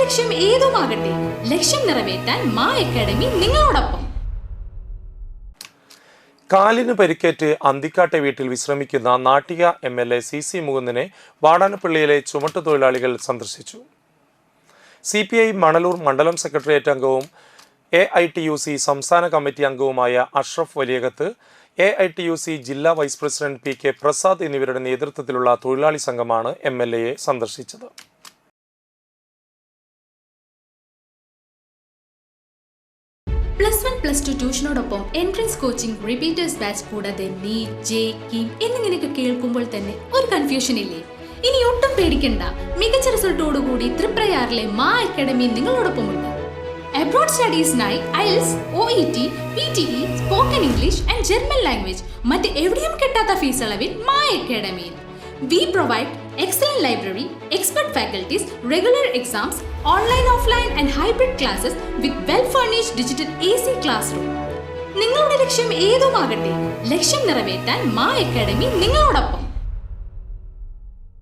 ലക്ഷ്യം ഏതുമാകട്ടെ, ലക്ഷ്യം നിറവേറ്റാൻ മാ അക്കാഡമി നിങ്ങളോടൊപ്പം. കാലിന് പരിക്കേറ്റ് അന്തിക്കാട്ടെ വീട്ടിൽ വിശ്രമിക്കുന്ന നാട്ടിക MLA CC മുകുന്ദനെ വാടാനപ്പള്ളിയിലെ ചുമട്ടുതൊഴിലാളികൾ സന്ദർശിച്ചു. CPI മണലൂർ മണ്ഡലം സെക്രട്ടേറിയറ്റ് അംഗവും AITUC സംസ്ഥാന കമ്മിറ്റി അംഗവുമായ അഷ്റഫ് വലിയകത്ത്, AITUC ജില്ലാ വൈസ് പ്രസിഡന്റ് PK പ്രസാദ് എന്നിവരുടെ നേതൃത്വത്തിലുള്ള തൊഴിലാളി സംഘമാണ് MLAയെ സന്ദർശിച്ചത്. +1, +2 ട്യൂഷനോടൊപ്പം എൻട്രൻസ് കോച്ചിംഗ്, റിപ്പീറ്റേഴ്സ് ബാച്ച് കൂടാതെ നീറ്റ്, JEE എന്നിങ്ങനെയൊക്കെ കേൾക്കുമ്പോൾ തന്നെ ഒരു കൺഫ്യൂഷൻ ഇല്ലേ? ഇനി ഒട്ടും പേടിക്കണ്ട. മികച്ച റിസൾട്ടോടുകൂടി തൃപ്രയാറിലെ മാ അക്കാഡമി നിങ്ങളോടൊപ്പമുണ്ട്. അബ്രോഡ് സ്റ്റഡീസിനായി IELTS, OET, PTE, spoken English and German language മറ്റ് എവിടെയും കിട്ടാത്ത ഫീസ് അളവിൽ മാ അക്കാഡമിയിൽ. We provide excellent library, expert faculties, regular exams, online, offline and hybrid classes with well-furnished digital AC classroom. നിങ്ങളുടെ ലക്ഷ്യം ഏതുമാകട്ടെ, ലക്ഷ്യം നിറവേറ്റാൻ മാ അക്കാഡമി നിങ്ങളോടൊപ്പം.